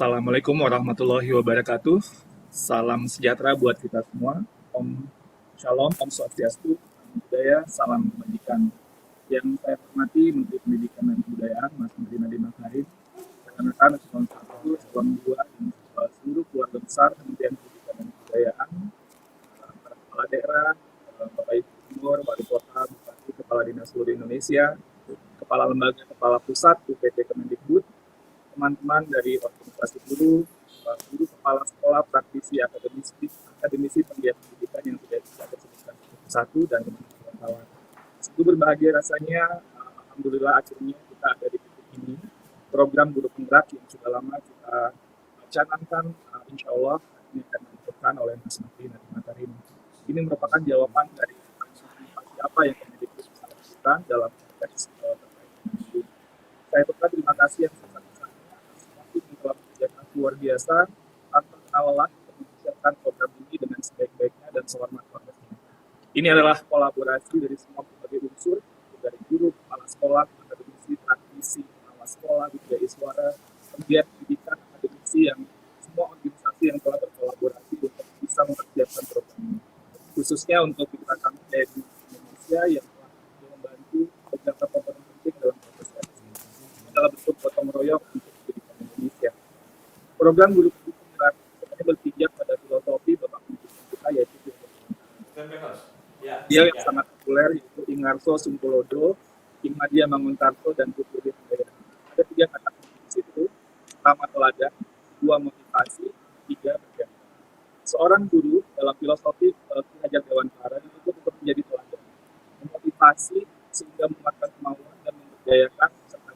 Assalamualaikum warahmatullahi wabarakatuh. Salam sejahtera buat kita semua. Om Shalom, Om Swastiastu, Namo Buddhaya, salam kebajikan. Yang saya hormati Menteri Pendidikan dan Kebudayaan, Mas Menteri Nadiem Makarim, rekan-rekan Eselon 1, Eselon 2, dan seluruh keluarga besar Kementerian Pendidikan dan Kebudayaan, para kepala daerah, Bapak Ibu Gubernur, Wali Kota, Bupati, Kepala Dinas seluruh Indonesia, Kepala Lembaga, Kepala Pusat, UPT Kemendikbud, teman-teman dari organisasi guru, guru kepala sekolah, praktisi, akademisi penggiat pendidikan yang tidak bisa tersebutkan satu dan teman-teman. Sungguh berbahagia rasanya, alhamdulillah akhirnya kita ada di titik ini. Program guru penggerak yang sudah lama kita canangkan, insya Allah ini akan dilakukan oleh Mas Menteri Nadiem Makarim. Ini merupakan jawaban dari apa yang Kemendikbud bisa lakukan dalam konteks terkait dengan guru. Saya ucapkan terima kasih yang telah bekerja luar biasa tanpa kenal lelah untuk mempersiapkan program ini dengan sebaik-baiknya dan sehormat-hormatnya. Ini adalah kolaborasi dari semua berbagai unsur, dari guru, kepala sekolah, akademisi, praktisi, pengawas sekolah, wijaiswara, penggiat pendidikan, akademisi, yang semua organisasi yang telah berkolaborasi untuk bisa mempersiapkan program ini. Khususnya untuk kita di Indonesia yang telah membantu beberapa komponen penting dalam proses ini. Adalah bentuk gotong royong untuk Indonesia. Program guru penggerak sebenarnya berpijak pada filosofi Bapak Pendidikan kita, yaitu dia yang sangat populer, yaitu Ingarso Sungkolodo, Immadia Mangunkarso, dan Putri Handayani. Ada 3 kata kunci di situ. Pertama teladan, 2 motivasi, 3 berganti. Seorang guru dalam filosofi Ki Hajar Dewantara dituntut untuk menjadi teladan, memotivasi sehingga menguatkan kemauan dan memberdayakan peserta.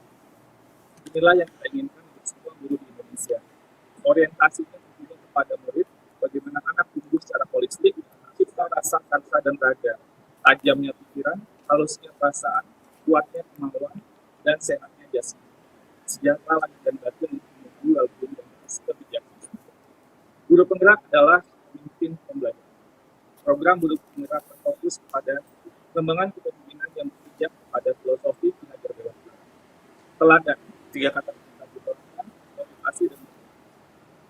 Inilah yang kita inginkan untuk semua guru di Indonesia. Orientasinya juga kepada murid, bagaimana anak tumbuh secara holistik, cipta rasa, karsa, dan raga, tajamnya pikiran, halusnya perasaan, kuatnya kemauan, dan sehatnya jasmani. Sejahtera lahir dan batin untuk menuju walaupun dan kebijaksanaan. Guru penggerak adalah pemimpin pembelajaran. Program guru penggerak berfokus pada pengembangan kepemimpinan yang berpijak kepada filosofi Ki Hajar Dewantara. Teladan, 3 kata motivasi dan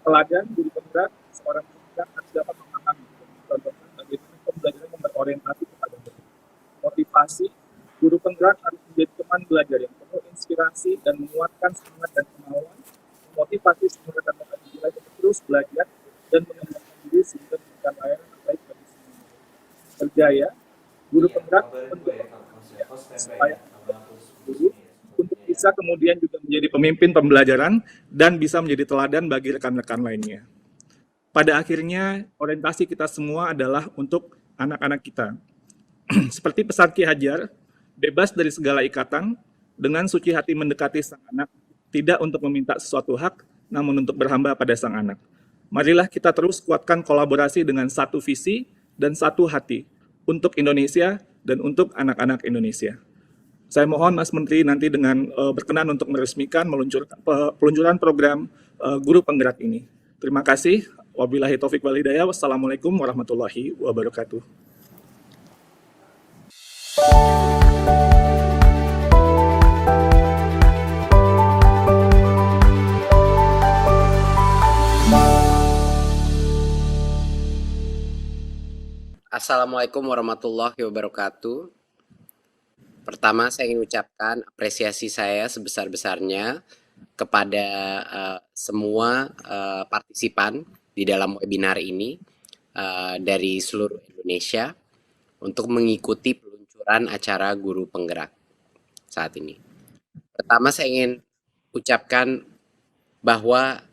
teladan guru penggerak, seorang penggerak harus dapat memahami dan mencontohkan bagaimana pembelajaran yang berorientasi kepada murid. Motivasi, guru penggerak harus menjadi teman belajar yang penuh inspirasi dan menguatkan semangat dan kemauan, memotivasi semua rekan-rekan belajar untuk terus belajar dan mengembangkan diri sehingga memberikan layanan terbaik bagi semua murid. Bergaya, guru penggerak mendorong supaya guru untuk bisa kemudian juga menjadi pemimpin pembelajaran dan bisa menjadi teladan bagi rekan-rekan lainnya. Pada akhirnya, orientasi kita semua adalah untuk anak-anak kita. Seperti pesan Ki Hajar, bebas dari segala ikatan, dengan suci hati mendekati sang anak, tidak untuk meminta sesuatu hak, namun untuk berhamba pada sang anak. Marilah kita terus kuatkan kolaborasi dengan satu visi dan satu hati untuk Indonesia dan untuk anak-anak Indonesia. Saya mohon Mas Menteri nanti dengan berkenan untuk meresmikan peluncuran program guru penggerak ini. Terima kasih. Wabillahi taufik wal hidayah. Wassalamualaikum warahmatullahi wabarakatuh. Assalamualaikum warahmatullahi wabarakatuh. Pertama, saya ingin ucapkan apresiasi saya sebesar-besarnya kepada semua partisipan di dalam webinar ini dari seluruh Indonesia untuk mengikuti peluncuran acara guru penggerak saat ini. Pertama, saya ingin ucapkan bahwa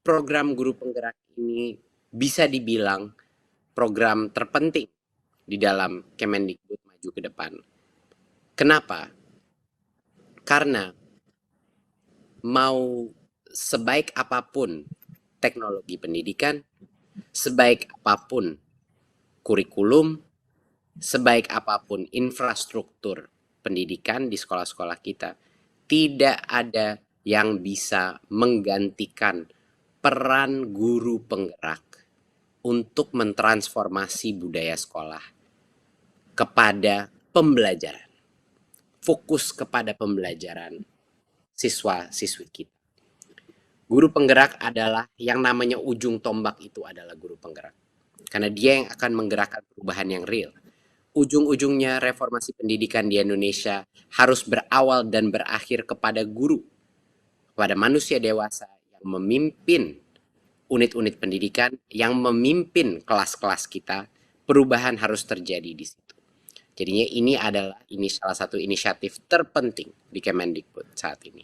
program guru penggerak ini bisa dibilang program terpenting di dalam Kemendikbud maju ke depan. Kenapa? Karena mau sebaik apapun teknologi pendidikan, sebaik apapun kurikulum, sebaik apapun infrastruktur pendidikan di sekolah-sekolah kita, tidak ada yang bisa menggantikan peran guru penggerak untuk mentransformasi budaya sekolah kepada pembelajaran. Fokus kepada pembelajaran siswa-siswi kita. Guru penggerak adalah yang namanya ujung tombak, itu adalah guru penggerak. Karena dia yang akan menggerakkan perubahan yang real. Ujung-ujungnya reformasi pendidikan di Indonesia harus berawal dan berakhir kepada guru, kepada manusia dewasa yang memimpin unit-unit pendidikan, yang memimpin kelas-kelas kita. Perubahan harus terjadi di situ. Jadinya ini salah satu inisiatif terpenting di Kemendikbud saat ini.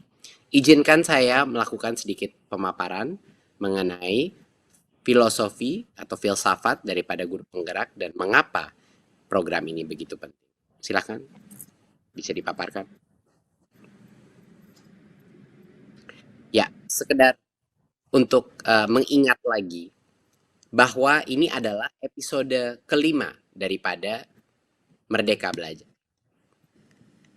Izinkan saya melakukan sedikit pemaparan mengenai filosofi atau filsafat daripada guru penggerak dan mengapa program ini begitu penting. Silakan, bisa dipaparkan. Ya, sekedar untuk mengingat lagi bahwa ini adalah episode kelima daripada Merdeka Belajar.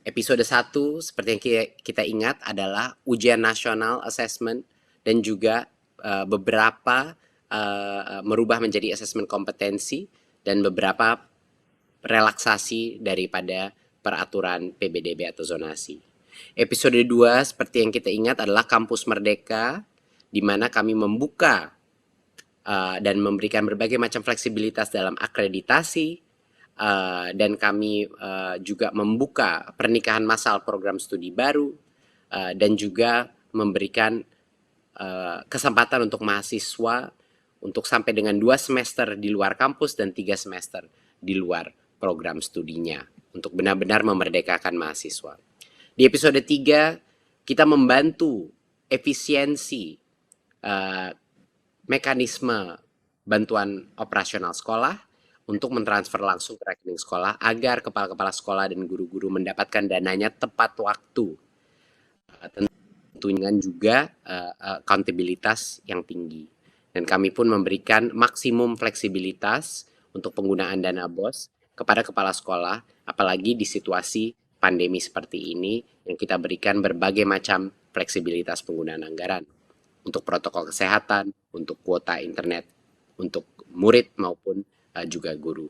Episode 1 seperti yang kita ingat adalah ujian nasional assessment dan juga beberapa merubah menjadi asesmen kompetensi dan beberapa relaksasi daripada peraturan PBDB atau zonasi. Episode 2 seperti yang kita ingat adalah Kampus Merdeka, di mana kami membuka dan memberikan berbagai macam fleksibilitas dalam akreditasi, dan kami juga membuka pernikahan massal program studi baru, dan juga memberikan kesempatan untuk mahasiswa untuk sampai dengan 2 semester di luar kampus dan 3 semester di luar program studinya untuk benar-benar memerdekakan mahasiswa. Di episode 3 kita membantu efisiensi mekanisme bantuan operasional sekolah untuk mentransfer langsung ke rekening sekolah agar kepala-kepala sekolah dan guru-guru mendapatkan dananya tepat waktu. Tentunya juga accountabilitas yang tinggi. Dan kami pun memberikan maksimum fleksibilitas untuk penggunaan dana BOS kepada kepala sekolah, apalagi di situasi pandemi seperti ini yang kita berikan berbagai macam fleksibilitas penggunaan anggaran untuk protokol kesehatan, untuk kuota internet, untuk murid maupun juga guru.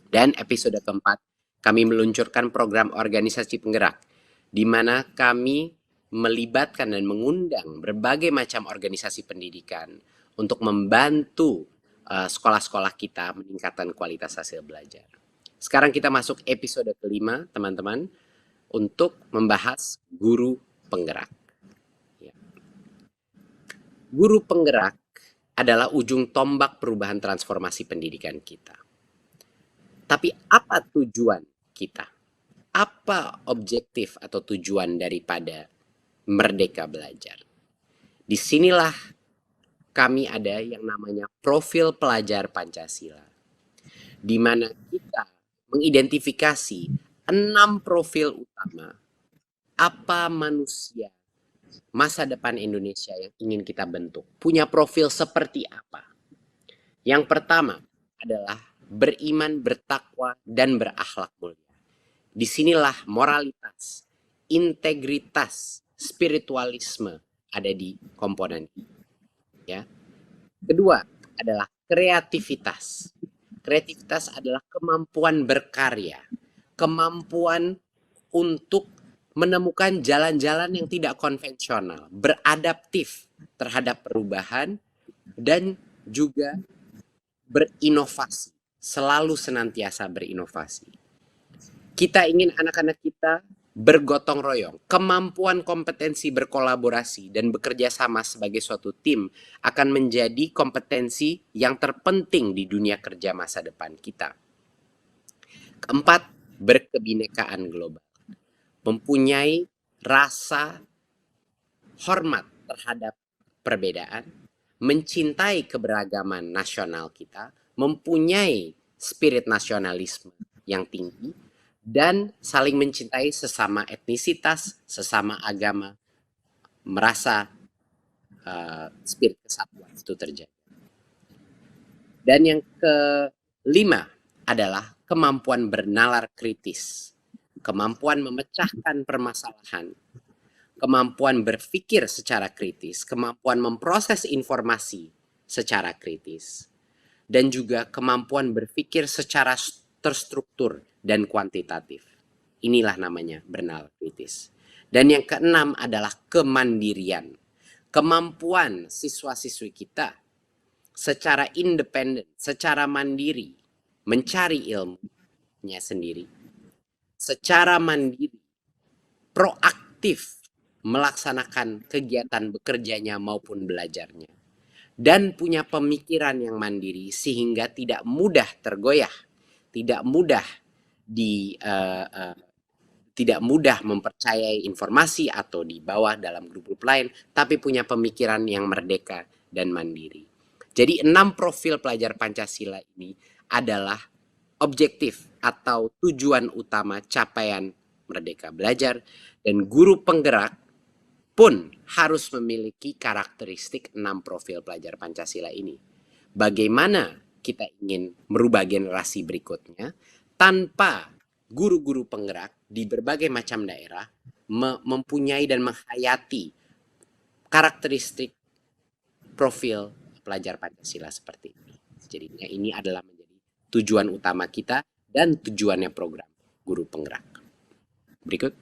Dan episode keempat, kami meluncurkan program organisasi penggerak, di mana kami melibatkan dan mengundang berbagai macam organisasi pendidikan untuk membantu sekolah-sekolah kita meningkatkan kualitas hasil belajar. Sekarang kita masuk episode kelima, teman-teman, untuk membahas guru penggerak. Ya. Guru penggerak adalah ujung tombak perubahan transformasi pendidikan kita. Tapi apa tujuan kita? Apa objektif atau tujuan daripada Merdeka Belajar? Disinilah kami ada yang namanya profil pelajar Pancasila, di mana kita mengidentifikasi 6 profil utama apa manusia masa depan Indonesia yang ingin kita bentuk. Punya profil seperti apa? Yang pertama adalah beriman, bertakwa, dan berakhlak mulia. Disinilah moralitas, integritas, spiritualisme ada di komponen ini. Ya. Kedua adalah kreativitas. Kreativitas adalah kemampuan berkarya, kemampuan untuk menemukan jalan-jalan yang tidak konvensional, beradaptif terhadap perubahan, dan juga berinovasi, selalu senantiasa berinovasi. Kita ingin anak-anak kita bergotong royong, kemampuan kompetensi berkolaborasi dan bekerja sama sebagai suatu tim akan menjadi kompetensi yang terpenting di dunia kerja masa depan kita. Keempat, berkebinekaan global. Mempunyai rasa hormat terhadap perbedaan, mencintai keberagaman nasional kita, mempunyai spirit nasionalisme yang tinggi, dan saling mencintai sesama etnisitas, sesama agama, merasa spirit kesatuan itu terjadi. Dan yang kelima adalah kemampuan bernalar kritis, kemampuan memecahkan permasalahan, kemampuan berpikir secara kritis, kemampuan memproses informasi secara kritis, dan juga kemampuan berpikir secara terstruktur dan kuantitatif. Inilah namanya bernalar kritis. Dan yang keenam adalah kemandirian. kemampuan siswa-siswi kita secara independen, secara mandiri, mencari ilmunya sendiri, secara mandiri, proaktif melaksanakan kegiatan bekerjanya maupun belajarnya, dan punya pemikiran yang mandiri sehingga tidak mudah tergoyah, tidak mudah tidak mudah mempercayai informasi atau di bawah dalam grup-grup lain, tapi punya pemikiran yang merdeka dan mandiri. Jadi 6 profil pelajar Pancasila ini adalah objektif atau tujuan utama capaian Merdeka Belajar, dan guru penggerak pun harus memiliki karakteristik 6 profil pelajar Pancasila ini. Bagaimana kita ingin merubah generasi berikutnya tanpa guru-guru penggerak di berbagai macam daerah mempunyai dan menghayati karakteristik profil pelajar Pancasila seperti ini. Jadinya ini adalah menjadi tujuan utama kita dan tujuannya program guru penggerak. Berikut.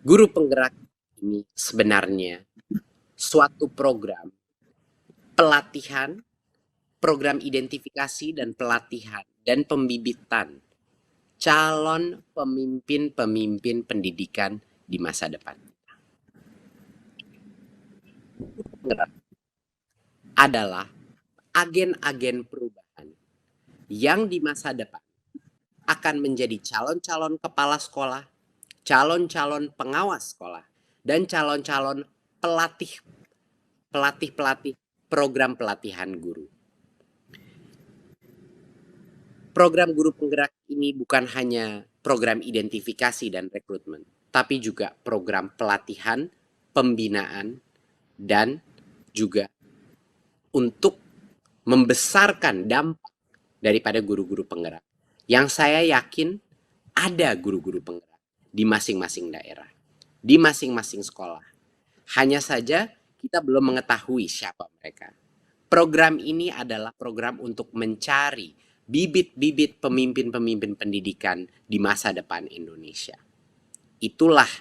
Guru penggerak ini sebenarnya suatu program pelatihan, program identifikasi dan pelatihan dan pembibitan calon pemimpin-pemimpin pendidikan di masa depan. Adalah agen-agen perubahan yang di masa depan akan menjadi calon-calon kepala sekolah, calon-calon pengawas sekolah, dan calon-calon pelatih program pelatihan guru. Program guru penggerak ini bukan hanya program identifikasi dan rekrutmen, tapi juga program pelatihan, pembinaan, dan juga untuk membesarkan dampak daripada guru-guru penggerak. Yang saya yakin ada guru-guru penggerak di masing-masing daerah, di masing-masing sekolah. Hanya saja kita belum mengetahui siapa mereka. Program ini adalah program untuk mencari bibit-bibit pemimpin-pemimpin pendidikan di masa depan Indonesia. Itulah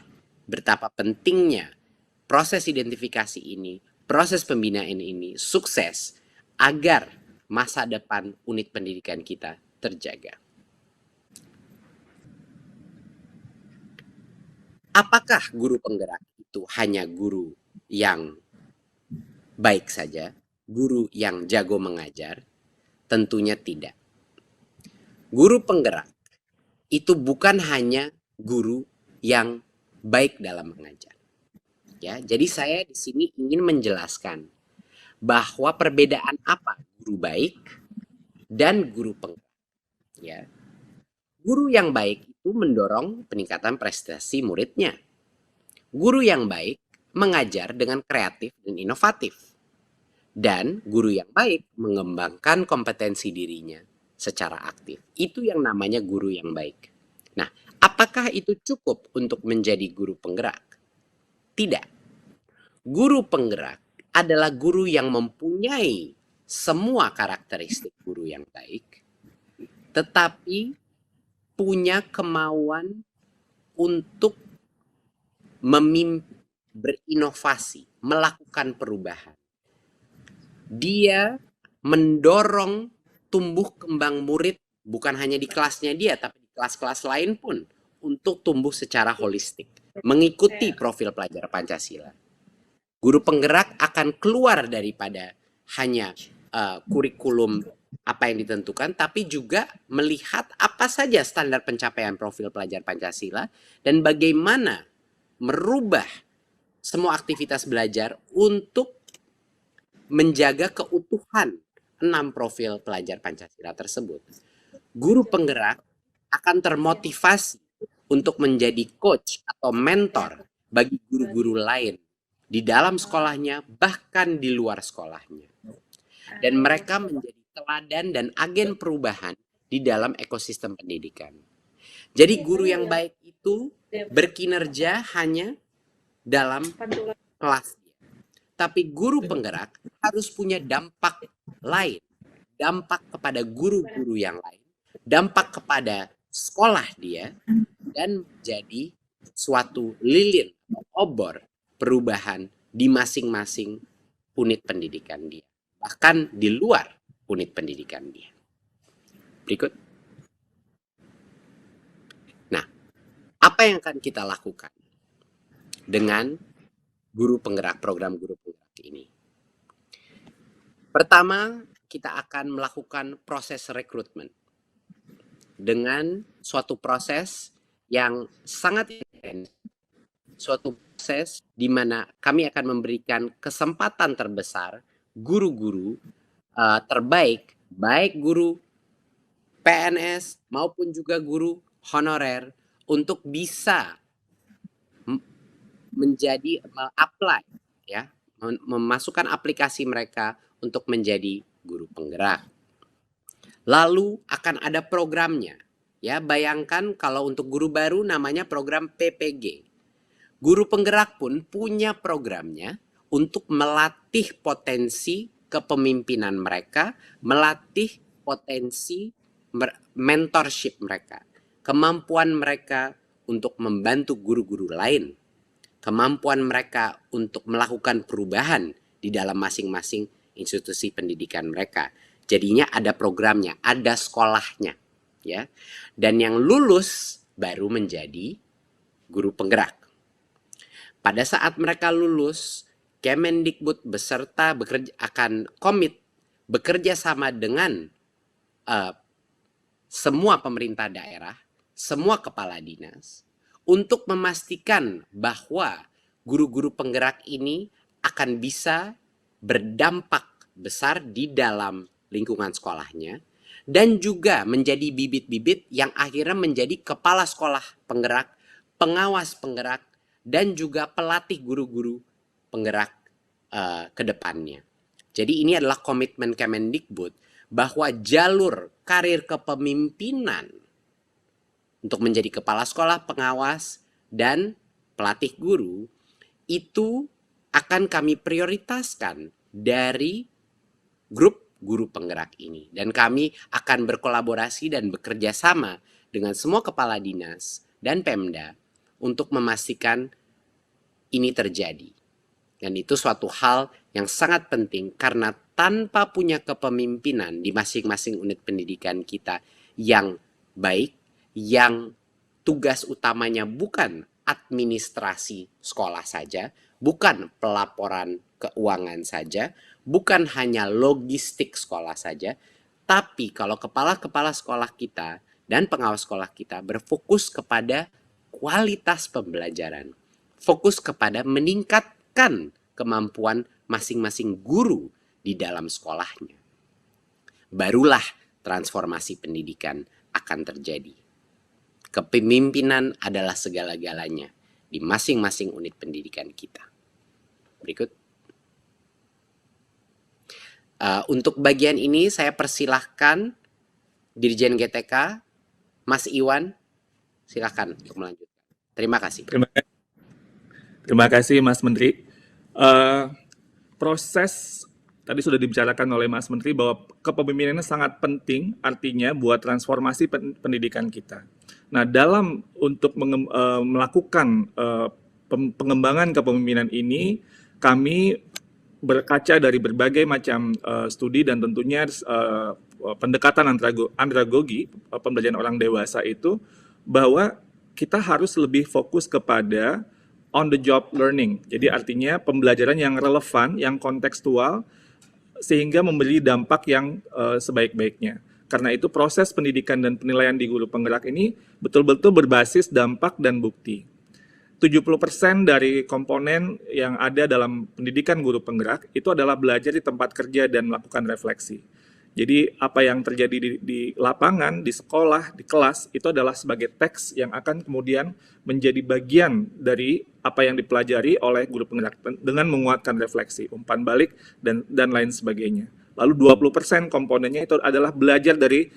betapa pentingnya proses identifikasi ini, proses pembinaan ini sukses agar masa depan unit pendidikan kita terjaga. Apakah guru penggerak itu hanya guru yang baik saja, guru yang jago mengajar? Tentunya tidak. Guru penggerak itu bukan hanya guru yang baik dalam mengajar. Ya, jadi saya di sini ingin menjelaskan bahwa perbedaan apa guru baik dan guru penggerak. Ya. Guru yang baik itu mendorong peningkatan prestasi muridnya. Guru yang baik mengajar dengan kreatif dan inovatif. Dan guru yang baik mengembangkan kompetensi dirinya secara aktif. Itu yang namanya guru yang baik. Nah, apakah itu cukup untuk menjadi guru penggerak? Tidak. Guru penggerak adalah guru yang mempunyai semua karakteristik guru yang baik, tetapi punya kemauan untuk berinovasi, melakukan perubahan. Dia mendorong tumbuh kembang murid bukan hanya di kelasnya dia, tapi di kelas-kelas lain pun untuk tumbuh secara holistik, mengikuti profil pelajar Pancasila. Guru penggerak akan keluar daripada hanya kurikulum apa yang ditentukan, tapi juga melihat apa saja standar pencapaian profil pelajar Pancasila dan bagaimana merubah semua aktivitas belajar untuk menjaga keutuhan 6 profil pelajar Pancasila tersebut. Guru penggerak akan termotivasi untuk menjadi coach atau mentor bagi guru-guru lain di dalam sekolahnya, bahkan di luar sekolahnya. Dan mereka menjadi teladan dan agen perubahan di dalam ekosistem pendidikan. Jadi guru yang baik itu berkinerja hanya dalam kelas. Tapi guru penggerak harus punya dampak lain. Dampak kepada guru-guru yang lain. Dampak kepada sekolah dia. Dan menjadi suatu lilin obor perubahan di masing-masing unit pendidikan dia, bahkan di luar unit pendidikan dia. Berikut. Nah, apa yang akan kita lakukan dengan guru penggerak, program guru penggerak ini? Pertama, kita akan melakukan proses rekrutmen dengan suatu proses yang sangat intens, suatu proses di mana kami akan memberikan kesempatan terbesar guru-guru terbaik, baik guru PNS maupun juga guru honorer, untuk bisa menjadi apply, ya, memasukkan aplikasi mereka untuk menjadi guru penggerak. Lalu akan ada programnya, ya. Bayangkan kalau untuk guru baru namanya program PPG. Guru penggerak pun punya programnya untuk melatih potensi kepemimpinan mereka, melatih potensi mentorship mereka, kemampuan mereka untuk membantu guru-guru lain, kemampuan mereka untuk melakukan perubahan di dalam masing-masing institusi pendidikan mereka. Jadinya ada programnya, ada sekolahnya, ya. Dan yang lulus baru menjadi guru penggerak. Pada saat mereka lulus, Kemendikbud beserta akan komit bekerja sama dengan semua pemerintah daerah, semua kepala dinas, untuk memastikan bahwa guru-guru penggerak ini akan bisa berdampak besar di dalam lingkungan sekolahnya, dan juga menjadi bibit-bibit yang akhirnya menjadi kepala sekolah penggerak, pengawas penggerak, dan juga pelatih guru-guru penggerak ke depannya. Jadi ini adalah komitmen Kemendikbud bahwa jalur karir kepemimpinan untuk menjadi kepala sekolah, pengawas, dan pelatih guru itu akan kami prioritaskan dari grup guru penggerak ini. Dan kami akan berkolaborasi dan bekerja sama dengan semua kepala dinas dan Pemda untuk memastikan ini terjadi. Dan itu suatu hal yang sangat penting karena tanpa punya kepemimpinan di masing-masing unit pendidikan kita yang baik, yang tugas utamanya bukan administrasi sekolah saja, bukan pelaporan keuangan saja, bukan hanya logistik sekolah saja, tapi kalau kepala-kepala sekolah kita dan pengawas sekolah kita berfokus kepada kualitas pembelajaran, fokus kepada meningkatkan kemampuan masing-masing guru di dalam sekolahnya, barulah transformasi pendidikan akan terjadi. Kepemimpinan adalah segala-galanya di masing-masing unit pendidikan kita. Berikut. Untuk bagian ini saya persilahkan Dirjen GTK, Mas Iwan, silakan untuk melanjutkan. Terima kasih. Terima kasih Mas Menteri. Proses tadi sudah dibicarakan oleh Mas Menteri bahwa kepemimpinan sangat penting artinya buat transformasi pendidikan kita. Nah, dalam untuk melakukan pengembangan kepemimpinan ini, kami berkaca dari berbagai macam studi dan tentunya pendekatan andragogi pembelajaran orang dewasa itu, bahwa kita harus lebih fokus kepada on the job learning. Jadi artinya pembelajaran yang relevan, yang kontekstual, sehingga memberi dampak yang sebaik-baiknya. Karena itu proses pendidikan dan penilaian di guru penggerak ini betul-betul berbasis dampak dan bukti. 70% dari komponen yang ada dalam pendidikan guru penggerak itu adalah belajar di tempat kerja dan melakukan refleksi. Jadi apa yang terjadi di lapangan, di sekolah, di kelas, itu adalah sebagai teks yang akan kemudian menjadi bagian dari apa yang dipelajari oleh guru penggerak dengan menguatkan refleksi, umpan balik, dan lain sebagainya. Lalu 20% komponennya itu adalah belajar dari,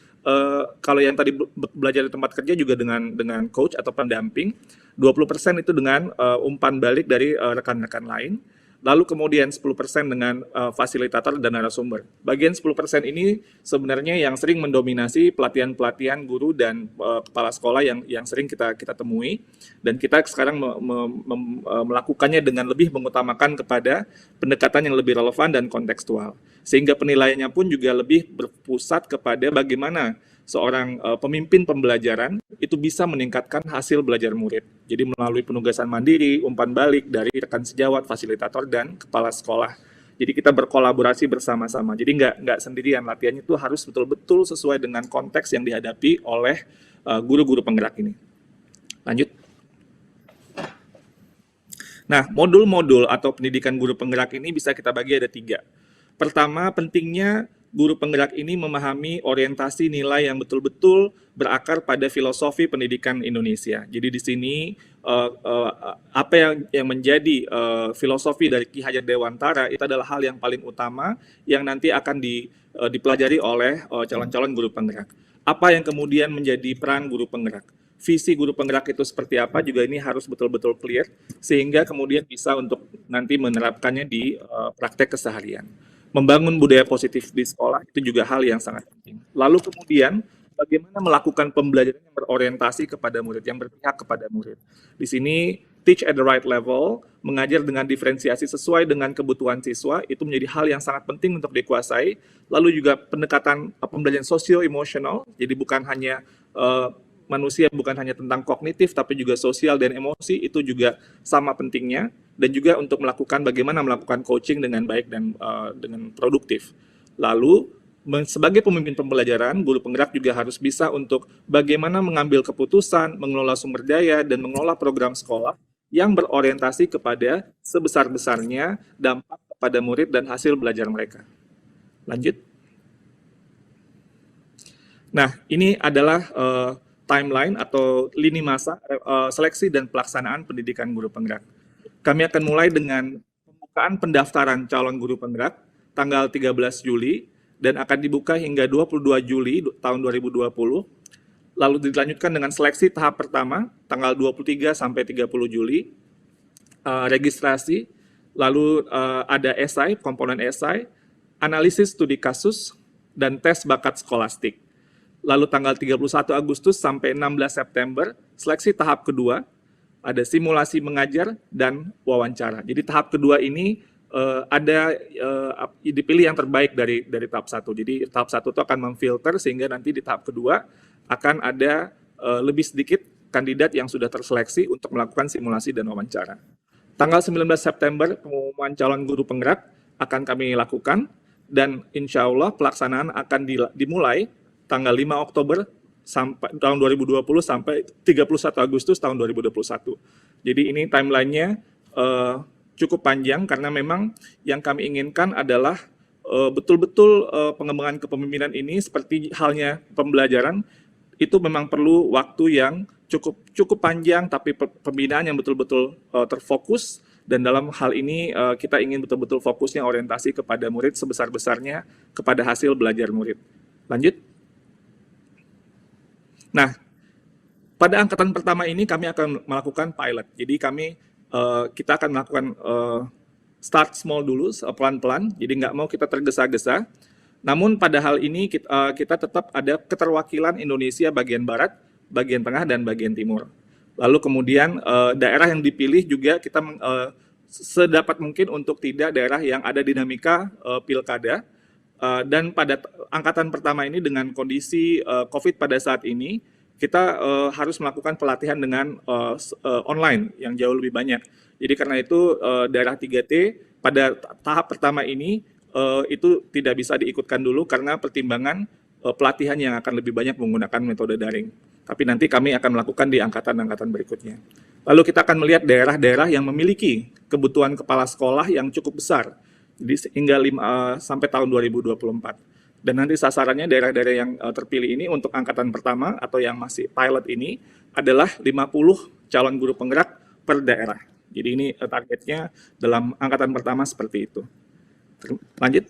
kalau yang tadi belajar di tempat kerja juga dengan coach atau pendamping, 20% itu dengan umpan balik dari rekan-rekan lain, Lalu kemudian 10% dengan fasilitator dan narasumber. Bagian 10% ini sebenarnya yang sering mendominasi pelatihan-pelatihan guru dan kepala sekolah yang sering kita temui, dan kita sekarang melakukannya dengan lebih mengutamakan kepada pendekatan yang lebih relevan dan kontekstual. Sehingga penilaiannya pun juga lebih berpusat kepada bagaimana seorang pemimpin pembelajaran itu bisa meningkatkan hasil belajar murid. Jadi melalui penugasan mandiri, umpan balik dari rekan sejawat, fasilitator, dan kepala sekolah. Jadi kita berkolaborasi bersama-sama. Jadi nggak sendirian, latihannya itu harus betul-betul sesuai dengan konteks yang dihadapi oleh guru-guru penggerak ini. Lanjut. Nah, modul-modul atau pendidikan guru penggerak ini bisa kita bagi ada 3. Pertama, pentingnya guru penggerak ini memahami orientasi nilai yang betul-betul berakar pada filosofi pendidikan Indonesia. Jadi di sini apa yang menjadi filosofi dari Ki Hajar Dewantara itu adalah hal yang paling utama yang nanti akan dipelajari oleh calon-calon guru penggerak. Apa yang kemudian menjadi peran guru penggerak? Visi guru penggerak itu seperti apa juga ini harus betul-betul clear sehingga kemudian bisa untuk nanti menerapkannya di praktek keseharian. Membangun budaya positif di sekolah itu juga hal yang sangat penting. Lalu kemudian bagaimana melakukan pembelajaran yang berorientasi kepada murid, yang berpihak kepada murid. Di sini teach at the right level, mengajar dengan diferensiasi sesuai dengan kebutuhan siswa, itu menjadi hal yang sangat penting untuk dikuasai. Lalu juga pendekatan pembelajaran sosio-emosional, jadi bukan hanya manusia bukan hanya tentang kognitif, tapi juga sosial dan emosi, itu juga sama pentingnya. Dan juga untuk melakukan bagaimana melakukan coaching dengan baik dan dengan produktif. Lalu, sebagai pemimpin pembelajaran, guru penggerak juga harus bisa untuk bagaimana mengambil keputusan, mengelola sumber daya, dan mengelola program sekolah yang berorientasi kepada sebesar-besarnya dampak kepada murid dan hasil belajar mereka. Lanjut. Nah, ini adalah timeline atau lini masa seleksi dan pelaksanaan pendidikan guru penggerak. Kami akan mulai dengan pembukaan pendaftaran calon guru penggerak tanggal 13 Juli dan akan dibuka hingga 22 Juli tahun 2020. Lalu dilanjutkan dengan seleksi tahap pertama tanggal 23 sampai 30 Juli, registrasi, lalu ada esai, komponen esai, analisis studi kasus, dan tes bakat skolastik. Lalu tanggal 31 Agustus sampai 16 September, seleksi tahap kedua, ada simulasi mengajar dan wawancara. Jadi tahap kedua ini dipilih yang terbaik dari tahap 1. Jadi tahap 1 itu akan memfilter sehingga nanti di tahap kedua akan ada lebih sedikit kandidat yang sudah terseleksi untuk melakukan simulasi dan wawancara. Tanggal 19 September pengumuman calon guru penggerak akan kami lakukan dan insya Allah pelaksanaan akan dimulai tanggal 5 Oktober sampai tahun 2020 sampai 31 Agustus tahun 2021. Jadi ini timelinenya cukup panjang karena memang yang kami inginkan adalah betul-betul pengembangan kepemimpinan ini seperti halnya pembelajaran itu memang perlu waktu yang cukup panjang, tapi pembinaan yang betul-betul terfokus. Dan dalam hal ini kita ingin betul-betul fokusnya orientasi kepada murid sebesar-besarnya kepada hasil belajar murid. Lanjut. Nah, pada angkatan pertama ini kami akan melakukan pilot. Jadi kita akan melakukan start small dulu, pelan-pelan. Jadi nggak mau kita tergesa-gesa. Namun pada hal ini kita tetap ada keterwakilan Indonesia bagian barat, bagian tengah, dan bagian timur. Lalu kemudian daerah yang dipilih juga kita sedapat mungkin untuk tidak daerah yang ada dinamika pilkada. Dan pada angkatan pertama ini dengan kondisi COVID pada saat ini, kita harus melakukan pelatihan dengan online yang jauh lebih banyak. Jadi karena itu daerah 3T pada tahap pertama ini itu tidak bisa diikutkan dulu karena pertimbangan pelatihan yang akan lebih banyak menggunakan metode daring. Tapi nanti kami akan melakukan di angkatan-angkatan berikutnya. Lalu kita akan melihat daerah-daerah yang memiliki kebutuhan kepala sekolah yang cukup besar. Jadi hingga sampai tahun 2024. Dan nanti sasarannya daerah-daerah yang terpilih ini untuk angkatan pertama atau yang masih pilot ini adalah 50 calon guru penggerak per daerah. Jadi ini targetnya dalam angkatan pertama seperti itu. Lanjut.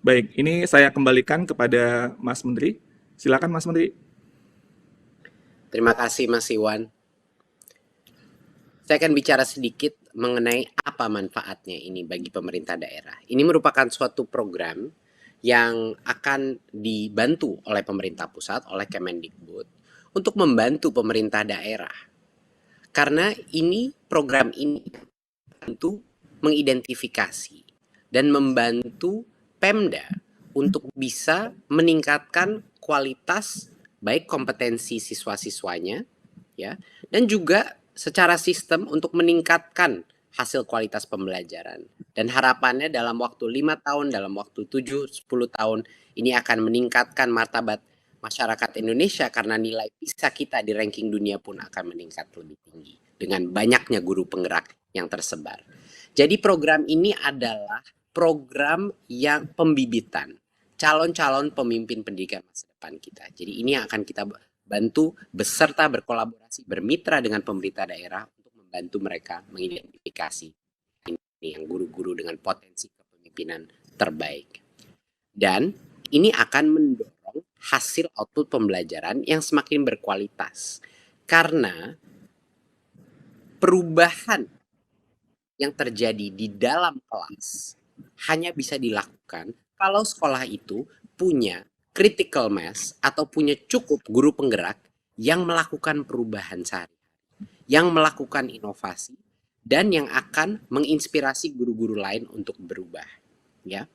Baik, ini saya kembalikan kepada Mas Menteri. Silakan Mas Menteri. Terima kasih Mas Iwan. Saya akan bicara sedikit mengenai apa manfaatnya ini bagi pemerintah daerah. Ini merupakan suatu program yang akan dibantu oleh pemerintah pusat, oleh Kemendikbud, untuk membantu pemerintah daerah. Karena program ini membantu mengidentifikasi dan membantu Pemda untuk bisa meningkatkan kualitas baik kompetensi siswa-siswanya, ya, dan juga secara sistem untuk meningkatkan hasil kualitas pembelajaran. Dan harapannya dalam waktu 5 tahun, dalam waktu 7-10 tahun, ini akan meningkatkan martabat masyarakat Indonesia karena nilai PISA kita di ranking dunia pun akan meningkat lebih tinggi dengan banyaknya guru penggerak yang tersebar. Jadi program ini adalah program yang pembibitan calon-calon pemimpin pendidikan masa depan kita. Jadi ini yang akan kita bantu beserta berkolaborasi bermitra dengan pemerintah daerah untuk membantu mereka mengidentifikasi ini yang guru-guru dengan potensi kepemimpinan terbaik. Dan ini akan mendorong hasil output pembelajaran yang semakin berkualitas. Karena perubahan yang terjadi di dalam kelas hanya bisa dilakukan kalau sekolah itu punya critical mass atau punya cukup guru penggerak yang melakukan perubahan sehari, yang melakukan inovasi, dan yang akan menginspirasi guru-guru lain untuk berubah. Ya.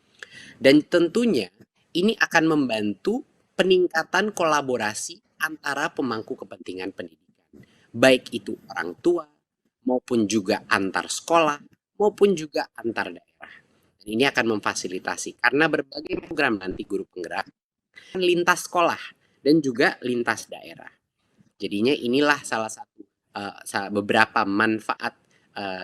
Dan tentunya ini akan membantu peningkatan kolaborasi antara pemangku kepentingan pendidikan. Baik itu orang tua, maupun juga antar sekolah, maupun juga antar daerah. Dan ini akan memfasilitasi karena berbagai program nanti guru penggerak lintas sekolah dan juga lintas daerah. Jadinya inilah salah satu beberapa manfaat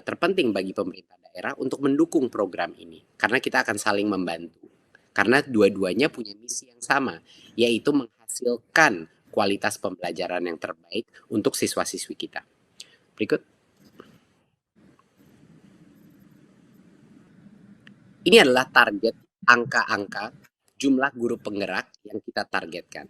terpenting bagi pemerintah daerah untuk mendukung program ini. Karena kita akan saling membantu. Karena dua-duanya punya misi yang sama, yaitu menghasilkan kualitas pembelajaran yang terbaik untuk siswa-siswi kita. Berikut. Ini adalah target angka-angka jumlah guru penggerak yang kita targetkan.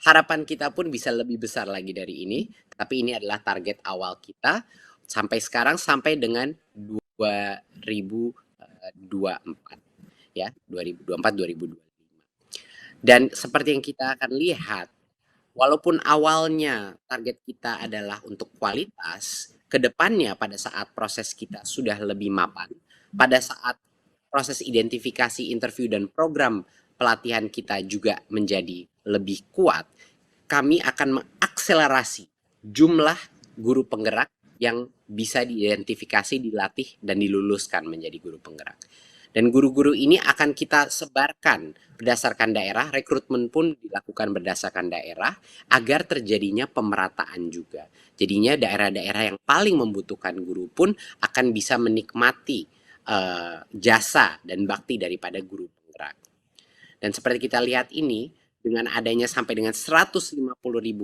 Harapan kita pun bisa lebih besar lagi dari ini, tapi ini adalah target awal kita sampai sekarang sampai dengan 2024 ya, 2024-2025. Dan seperti yang kita akan lihat, walaupun awalnya target kita adalah untuk kualitas, kedepannya pada saat proses kita sudah lebih mapan, pada saat proses identifikasi, interview, dan program pelatihan kita juga menjadi lebih kuat, kami akan mengakselerasi jumlah guru penggerak yang bisa diidentifikasi, dilatih, dan diluluskan menjadi guru penggerak. Dan guru-guru ini akan kita sebarkan berdasarkan daerah, rekrutmen pun dilakukan berdasarkan daerah, agar terjadinya pemerataan juga. Jadinya daerah-daerah yang paling membutuhkan guru pun akan bisa menikmati jasa dan bakti daripada guru penggerak. Dan seperti kita lihat ini, dengan adanya sampai dengan 150.000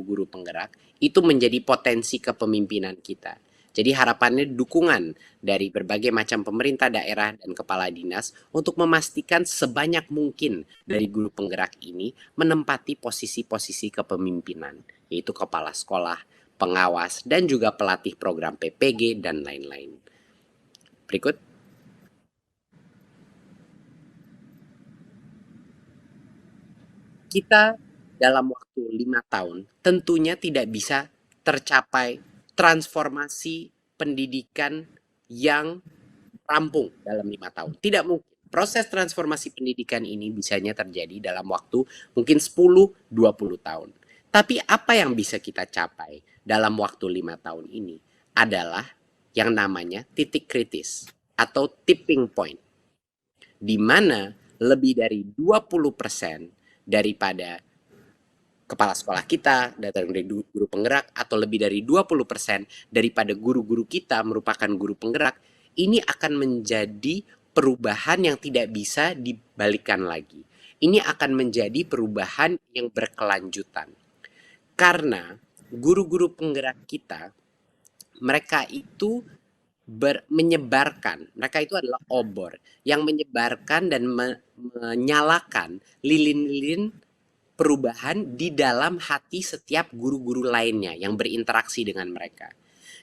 guru penggerak, itu menjadi potensi kepemimpinan kita. Jadi harapannya dukungan dari berbagai macam pemerintah daerah dan kepala dinas untuk memastikan sebanyak mungkin dari guru penggerak ini menempati posisi-posisi kepemimpinan, yaitu kepala sekolah, pengawas, dan juga pelatih program PPG, dan lain-lain. Berikut. Kita dalam waktu 5 tahun tentunya tidak bisa tercapai transformasi pendidikan yang rampung dalam 5 tahun. Tidak mungkin. Proses transformasi pendidikan ini bisanya terjadi dalam waktu mungkin 10-20 tahun. Tapi apa yang bisa kita capai dalam waktu 5 tahun ini adalah yang namanya titik kritis atau tipping point, di mana lebih dari 20% daripada kepala sekolah kita, dari guru penggerak, atau lebih dari 20% daripada guru-guru kita merupakan guru penggerak, ini akan menjadi perubahan yang tidak bisa dibalikkan lagi. Ini akan menjadi perubahan yang berkelanjutan. Karena guru-guru penggerak kita, mereka itu menyebarkan, mereka itu adalah obor yang menyebarkan dan menyalakan lilin-lilin perubahan di dalam hati setiap guru-guru lainnya yang berinteraksi dengan mereka.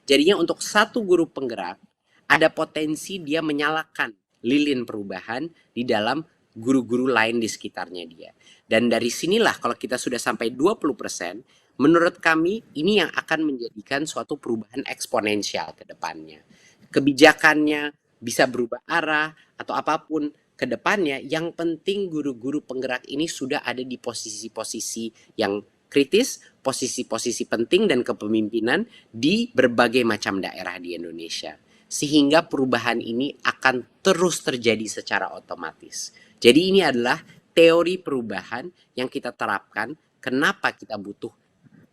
Jadinya untuk satu guru penggerak, ada potensi dia menyalakan lilin perubahan di dalam guru-guru lain di sekitarnya dia. Dan dari sinilah kalau kita sudah sampai 20%, menurut kami ini yang akan menjadikan suatu perubahan eksponensial ke depannya. Kebijakannya bisa berubah arah atau apapun ke depannya, yang penting guru-guru penggerak ini sudah ada di posisi-posisi yang kritis, posisi-posisi penting dan kepemimpinan di berbagai macam daerah di Indonesia. Sehingga perubahan ini akan terus terjadi secara otomatis. Jadi ini adalah teori perubahan yang kita terapkan, kenapa kita butuh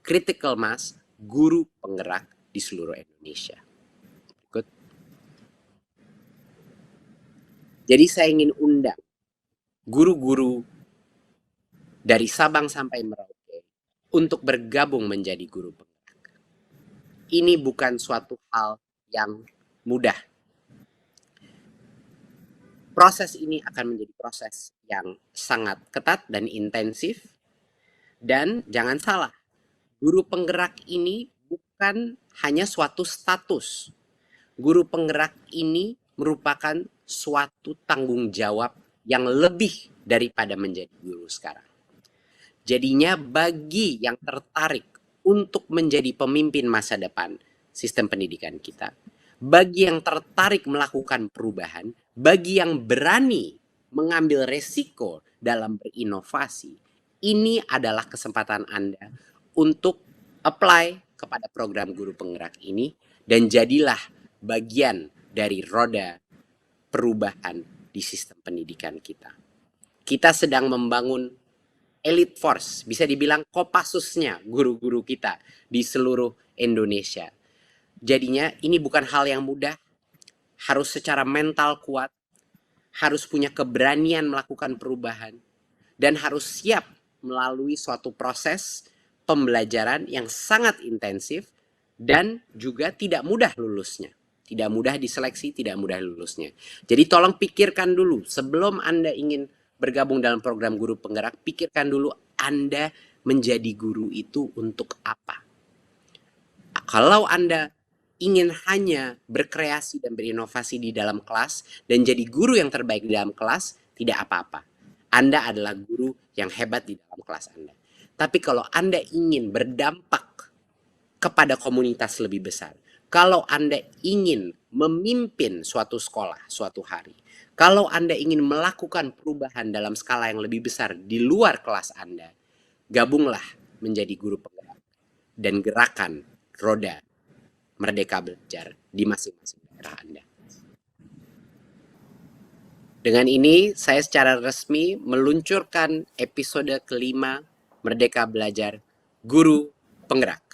critical mass guru penggerak di seluruh Indonesia. Good. Jadi saya ingin undang guru-guru dari Sabang sampai Merauke untuk bergabung menjadi guru penggerak. Ini bukan suatu hal yang mudah. Proses ini akan menjadi proses yang sangat ketat dan intensif. Dan jangan salah, guru penggerak ini bukan hanya suatu status. Guru penggerak ini merupakan suatu tanggung jawab yang lebih daripada menjadi guru sekarang. Jadinya bagi yang tertarik untuk menjadi pemimpin masa depan sistem pendidikan kita, bagi yang tertarik melakukan perubahan, bagi yang berani mengambil resiko dalam berinovasi, ini adalah kesempatan Anda untuk apply kepada program guru penggerak ini dan jadilah bagian dari roda perubahan di sistem pendidikan kita. Kita sedang membangun elite force, bisa dibilang Kopassusnya guru-guru kita di seluruh Indonesia. Jadinya ini bukan hal yang mudah, harus secara mental kuat, harus punya keberanian melakukan perubahan, dan harus siap melalui suatu proses pembelajaran yang sangat intensif dan juga tidak mudah lulusnya. Tidak mudah diseleksi, tidak mudah lulusnya. Jadi tolong pikirkan dulu sebelum Anda ingin bergabung dalam program guru penggerak, pikirkan dulu Anda menjadi guru itu untuk apa. Kalau Anda ingin hanya berkreasi dan berinovasi di dalam kelas dan jadi guru yang terbaik di dalam kelas, tidak apa-apa. Anda adalah guru yang hebat di dalam kelas Anda. Tapi kalau Anda ingin berdampak kepada komunitas lebih besar, kalau Anda ingin memimpin suatu sekolah suatu hari, kalau Anda ingin melakukan perubahan dalam skala yang lebih besar di luar kelas Anda, gabunglah menjadi guru penggerak dan gerakan roda Merdeka Belajar di masing-masing daerah Anda. Dengan ini, saya secara resmi meluncurkan episode kelima Merdeka Belajar Guru Penggerak.